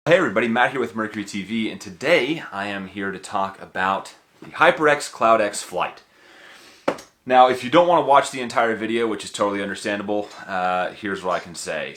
Hey everybody, Matt here with Mercury TV, and today I am here to talk about the HyperX CloudX Flight. Now, if you don't want to watch the entire video, which is totally understandable, here's what I can say.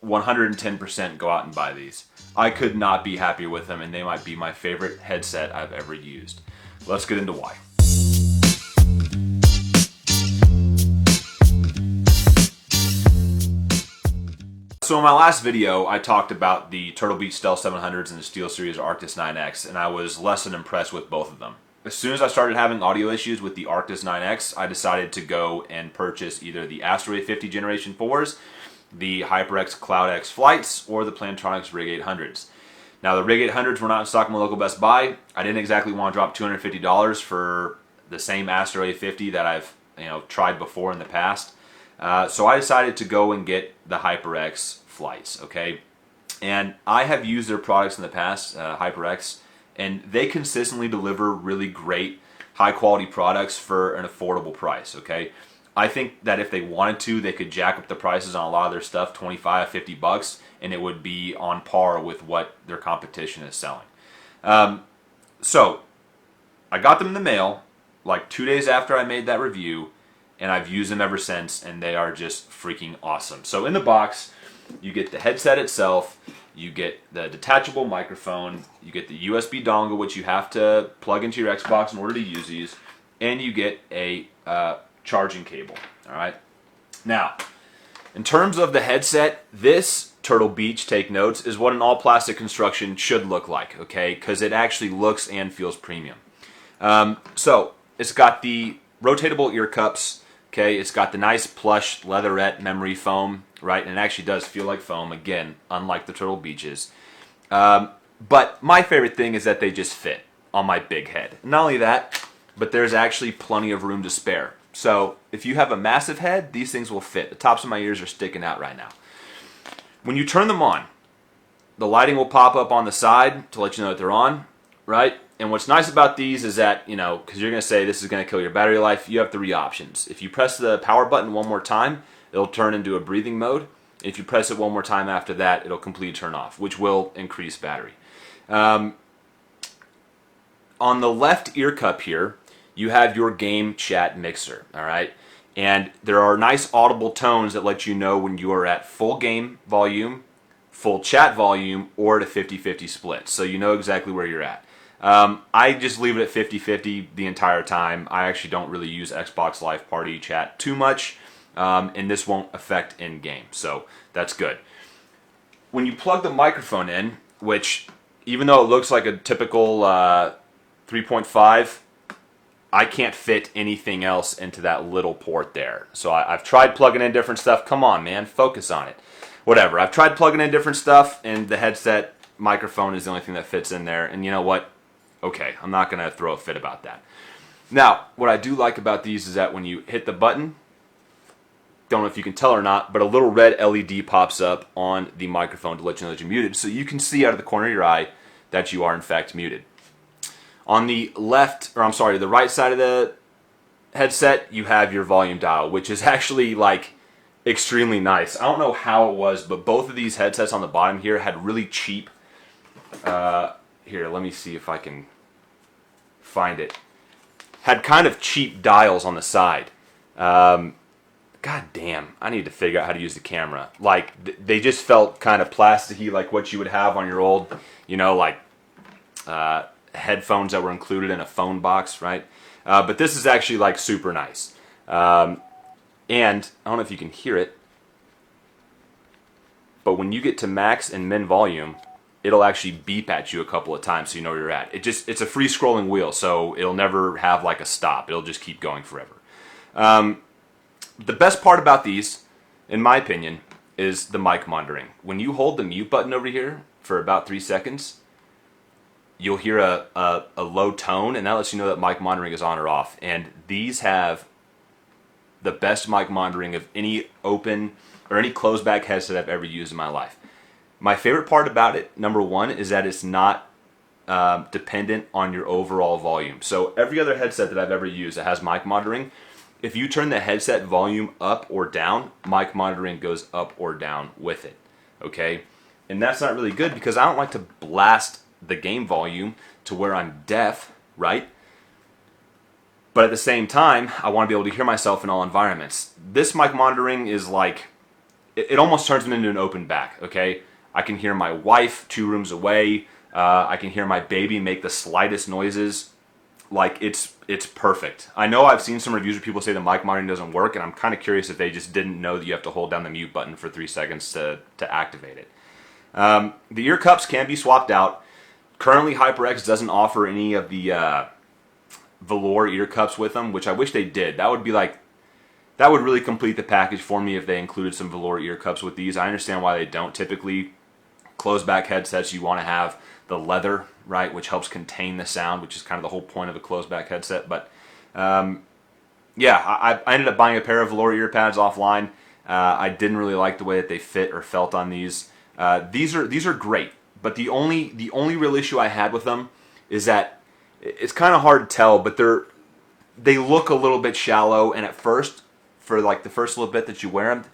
110% go out and buy these. I could not be happier with them, and they might be my favorite headset I've ever used. Let's get into why. So in my last video, I talked about the Turtle Beach Stealth 700s and the SteelSeries Arctis 9X, and I was less than impressed with both of them. As soon as I started having audio issues with the Arctis 9X, I decided to go and purchase either the Astro A50 Generation 4s, the HyperX CloudX Flights, or the Plantronics Rig 800s. Now the Rig 800s were not in stock in my local Best Buy. I didn't exactly want to drop $250 for the same Astro A50 that I've tried before in the past. So I decided to go and get the HyperX Flights, okay? And I have used their products in the past, HyperX, and they consistently deliver really great, high-quality products for an affordable price, okay? I think that if they wanted to, they could jack up the prices on a lot of their stuff, 25, 50 bucks, and it would be on par with what their competition is selling. So I got them in the mail like 2 days after I made that review, and I've used them ever since, and they are just freaking awesome. So in the box, you get the headset itself, you get the detachable microphone, you get the USB dongle, which you have to plug into your Xbox in order to use these, and you get a charging cable. All right. Now, in terms of the headset, this Turtle Beach, take notes, is what an all-plastic construction should look like, okay? Because it actually looks and feels premium. So it's got the rotatable ear cups. Okay, it's got the nice plush leatherette memory foam, right? And it actually does feel like foam, again, unlike the Turtle Beaches. But my favorite thing is that they just fit on my big head. Not only that, but there's actually plenty of room to spare. So if you have a massive head, these things will fit. The tops of my ears are sticking out right now. When you turn them on, the lighting will pop up on the side to let you know that they're on, right? And what's nice about these is that, because you're going to say this is going to kill your battery life, you have three options. If you press the power button one more time, it'll turn into a breathing mode. If you press it one more time after that, it'll completely turn off, which will increase battery. On the left ear cup here, you have your game chat mixer, all right? And there are nice audible tones that let you know when you are at full game volume, full chat volume, or at a 50-50 split, so you know exactly where you're at. I just leave it at 50-50 the entire time. I actually don't really use Xbox Live Party chat too much, and this won't affect in-game, so that's good. When you plug the microphone in, which even though it looks like a typical 3.5, I can't fit anything else into that little port there. So I've tried plugging in different stuff. Come on, man, focus on it. Whatever. I've tried plugging in different stuff, and the headset microphone is the only thing that fits in there, and you know what? Okay, I'm not going to throw a fit about that. Now, what I do like about these is that when you hit the button, don't know if you can tell or not, but a little red LED pops up on the microphone to let you know that you're muted, so you can see out of the corner of your eye that you are in fact muted. On the the right side of the headset, you have your volume dial, which is actually like extremely nice. I don't know how it was, but both of these headsets on the bottom here had really cheap, here, let me see if I can find it, had kind of cheap dials on the side. God damn, I need to figure out how to use the camera. Like, they just felt kind of plasticky, like what you would have on your old, headphones that were included in a phone box, right? But this is actually like super nice. And I don't know if you can hear it, but when you get to max and min volume, it'll actually beep at you a couple of times so you know where you're at. It's a free scrolling wheel, so it'll never have like a stop. It'll just keep going forever. The best part about these, in my opinion, is the mic monitoring. When you hold the mute button over here for about 3 seconds, you'll hear a low tone, and that lets you know that mic monitoring is on or off. And these have the best mic monitoring of any open or any closed back headset I've ever used in my life. My favorite part about it, number one, is that it's not dependent on your overall volume. So every other headset that I've ever used that has mic monitoring, if you turn the headset volume up or down, mic monitoring goes up or down with it. Okay? And that's not really good because I don't like to blast the game volume to where I'm deaf, right? But at the same time, I want to be able to hear myself in all environments. This mic monitoring is like, it almost turns me into an open back, okay? I can hear my wife 2 rooms away. I can hear my baby make the slightest noises. Like, it's perfect. I know I've seen some reviews where people say the mic monitoring doesn't work, and I'm kind of curious if they just didn't know that you have to hold down the mute button for 3 seconds to activate it. The ear cups can be swapped out. Currently, HyperX doesn't offer any of the velour ear cups with them, which I wish they did. That would really complete the package for me if they included some velour ear cups with these. I understand why they don't. Typically, closed back headsets, you want to have the leather, right, which helps contain the sound, which is kind of the whole point of a closed back headset. But yeah, I ended up buying a pair of velour ear pads offline. I didn't really like the way that they fit or felt on these. These are great, but the only real issue I had with them is that it's kind of hard to tell, but they look a little bit shallow, and at first, for like the first little bit that you wear them,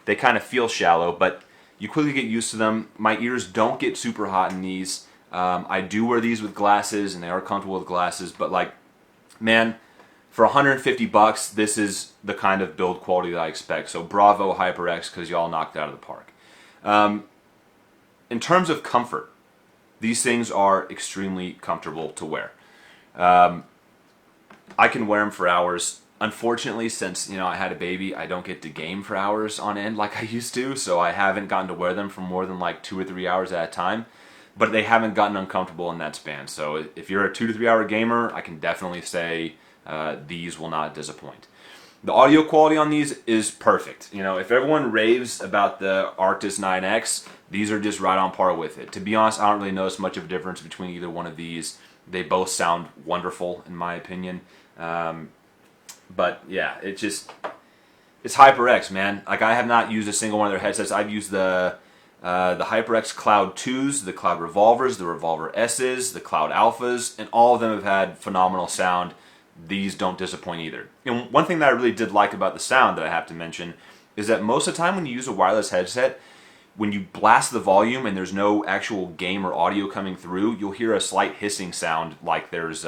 they kind of feel shallow, but you quickly get used to them. My ears don't get super hot in these. I do wear these with glasses, and they are comfortable with glasses, but like, man, for 150 bucks, this is the kind of build quality that I expect. So bravo HyperX, because y'all knocked it out of the park. In terms of comfort, these things are extremely comfortable to wear. I can wear them for hours. Unfortunately, since I had a baby, I don't get to game for hours on end like I used to, so I haven't gotten to wear them for more than like 2 or 3 hours at a time. But they haven't gotten uncomfortable in that span. So if you're a 2 to 3 hour gamer, I can definitely say these will not disappoint. The audio quality on these is perfect. If everyone raves about the Arctis 9X, these are just right on par with it. To be honest, I don't really notice much of a difference between either one of these. They both sound wonderful, in my opinion. But yeah, it's HyperX, man. Like, I have not used a single one of their headsets. I've used the HyperX Cloud 2s, the Cloud Revolvers, the Revolver S's, the Cloud Alphas, and all of them have had phenomenal sound. These don't disappoint either. And one thing that I really did like about the sound that I have to mention is that most of the time when you use a wireless headset, when you blast the volume and there's no actual game or audio coming through, you'll hear a slight hissing sound like there's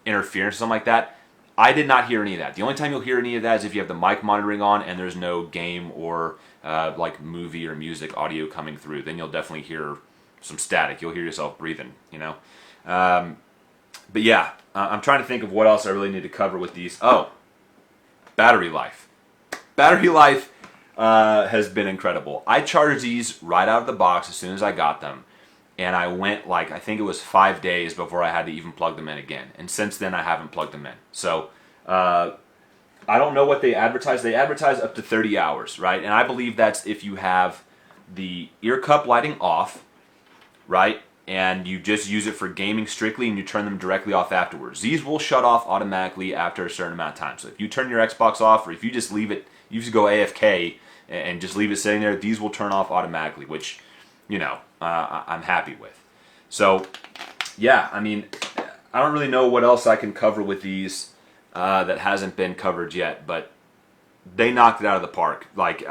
interference or something like that. I did not hear any of that. The only time you'll hear any of that is if you have the mic monitoring on and there's no game or like movie or music audio coming through. Then you'll definitely hear some static. You'll hear yourself breathing, But yeah, I'm trying to think of what else I really need to cover with these. Oh, battery life. Battery life has been incredible. I charged these right out of the box as soon as I got them. And I went I think it was 5 days before I had to even plug them in again. And since then, I haven't plugged them in. So, I don't know what they advertise. They advertise up to 30 hours, right? And I believe that's if you have the ear cup lighting off, right? And you just use it for gaming strictly and you turn them directly off afterwards. These will shut off automatically after a certain amount of time. So if you turn your Xbox off, or if you just leave it, you just go AFK and just leave it sitting there, these will turn off automatically, which, I'm happy with. So, yeah, I mean, I don't really know what else I can cover with these that hasn't been covered yet, but they knocked it out of the park. Like,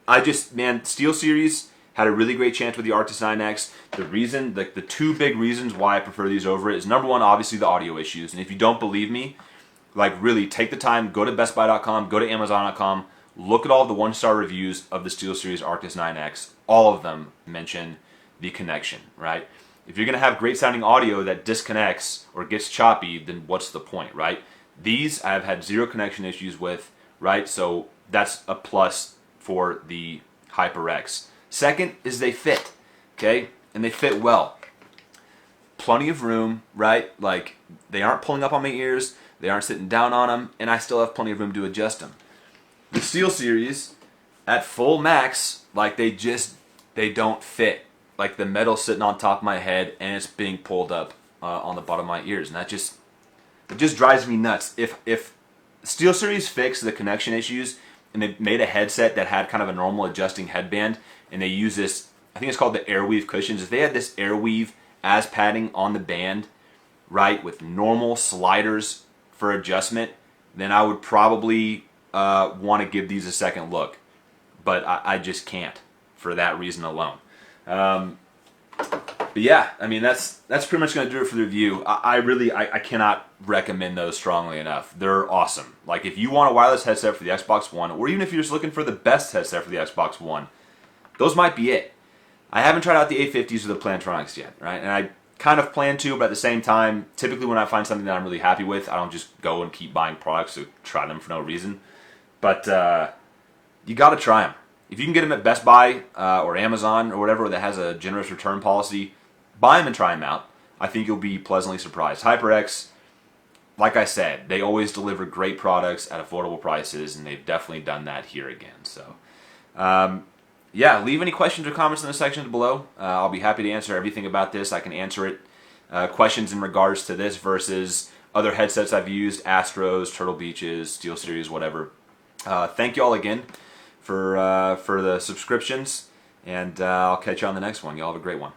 SteelSeries had a really great chance with the Arctis 9X. The 2 big reasons why I prefer these over it is, number one, obviously the audio issues. And if you don't believe me, like, really take the time, go to bestbuy.com, go to amazon.com, look at all the 1-star reviews of the SteelSeries Arctis 9X. All of them mention the connection, right? If you're going to have great sounding audio that disconnects or gets choppy, then what's the point, right? These I have had 0 connection issues with, right? So that's a plus for the HyperX. Second is they fit, okay? And they fit well. Plenty of room, right? Like, they aren't pulling up on my ears, they aren't sitting down on them, and I still have plenty of room to adjust them. The SteelSeries, at full max, like, they don't fit. Like, the metal's sitting on top of my head and it's being pulled up on the bottom of my ears, and it just drives me nuts. If SteelSeries fixed the connection issues and they made a headset that had kind of a normal adjusting headband, and they use this, I think it's called the Airweave cushions. If they had this Airweave as padding on the band, right, with normal sliders for adjustment, then I would probably want to give these a second look. But I just can't for that reason alone. But yeah, I mean, that's pretty much going to do it for the review. I cannot recommend those strongly enough. They're awesome. Like, if you want a wireless headset for the Xbox One, or even if you're just looking for the best headset for the Xbox One, those might be it. I haven't tried out the A50s or the Plantronics yet, right? And I kind of plan to, but at the same time, typically when I find something that I'm really happy with, I don't just go and keep buying products to try them for no reason. But you got to try them. If you can get them at Best Buy or Amazon or whatever that has a generous return policy, buy them and try them out. I think you'll be pleasantly surprised. HyperX, like I said, they always deliver great products at affordable prices, and they've definitely done that here again. So, yeah, leave any questions or comments in the section below. I'll be happy to answer everything about this. I can answer it. Questions in regards to this versus other headsets I've used, Astros, Turtle Beaches, SteelSeries, whatever. Thank you all again for the subscriptions, and I'll catch you on the next one. Y'all have a great one.